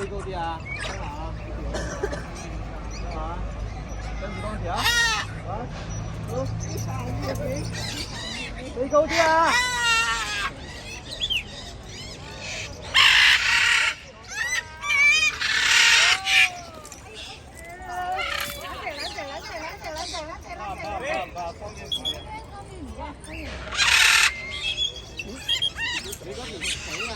飛高啲啊！聽下啊，聽下，跟住多條啊！好，飛高啲啊！你嗰條死啦！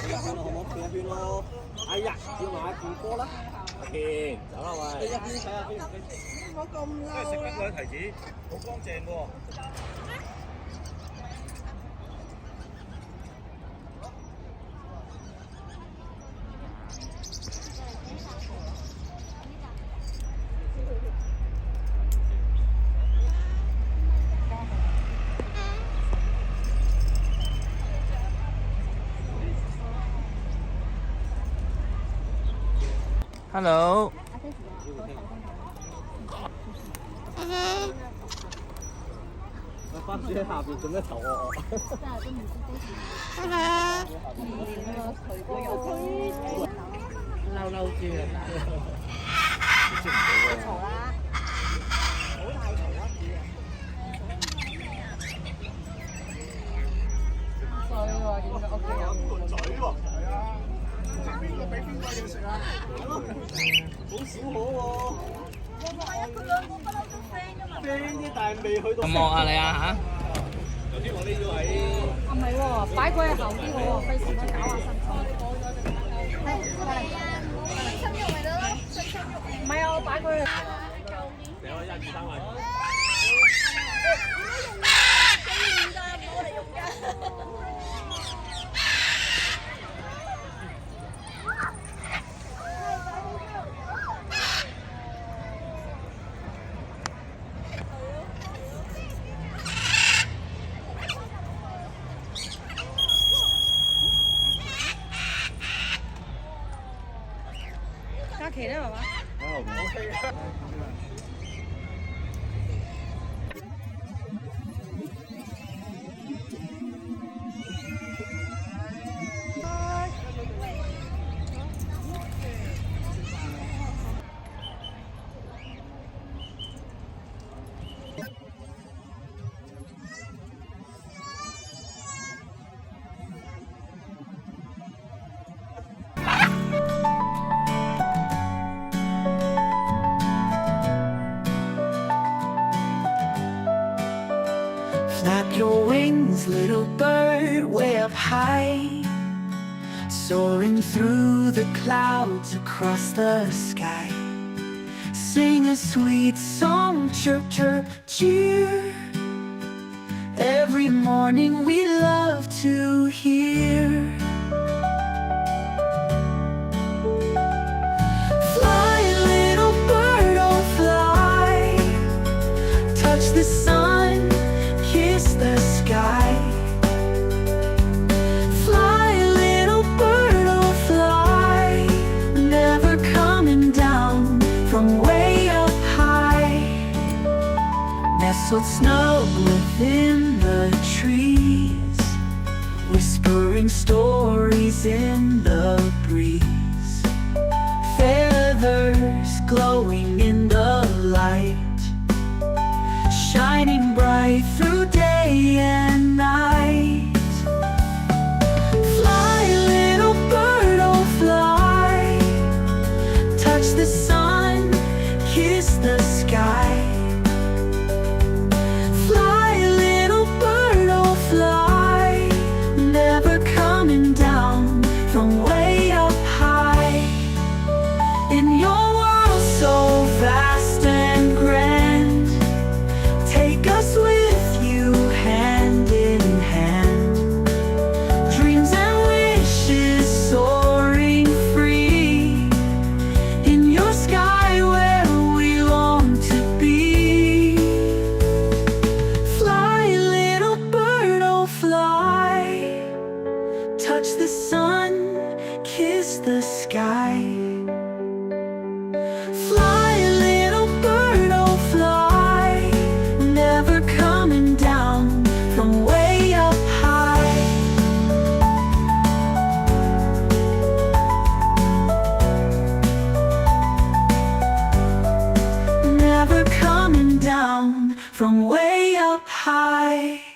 你入圈咯，好唔好？入圈咯！哎呀，要買件歌啦！阿健，走啦喂！你入圈睇下飛唔飛？唔好咁嬲！食緊嗰啲提子，好乾淨喎。Hello。我翻住喺下邊做咩頭我？真係都唔知幾時。嬲嬲豬啊！嘈啦！好大嘈啦！衰喎，點解屋企有盆嘴喎？係啊！邊個俾邊個嘢食啊？好少可喎。唔係啊，佢兩個不嬲都飛㗎嘛。飛啫，但係未去到。咁望下你啊嚇！頭先我呢個係。啊唔係喎，擺佢喺後啲喎，費事佢搞下身材。係，身肉咪得咯，身肉。唔係啊，我擺佢。你可以1、2、3位。點解用㗎？我嚟用㗎。假期咧，爸爸。哦，OK 啊。Flap your wings, little bird, way up high, soaring through the clouds across the sky. Sing a sweet song, chirp, chirp, cheer. Every morning we love to hear. Fly, little bird, oh fly, touch the sun, kiss the sky. Fly, little bird, oh fly, never coming down from way up high. Nestled snug within the trees, whispering stories in the breeze. Feathers glowing in the light, shining bright through day and night. Fly, little bird, oh fly, touch the sun, kiss the sky. Fly, little bird, oh fly, never coming down from way up high. In your world so vast and grand, take us with you hand from way up high.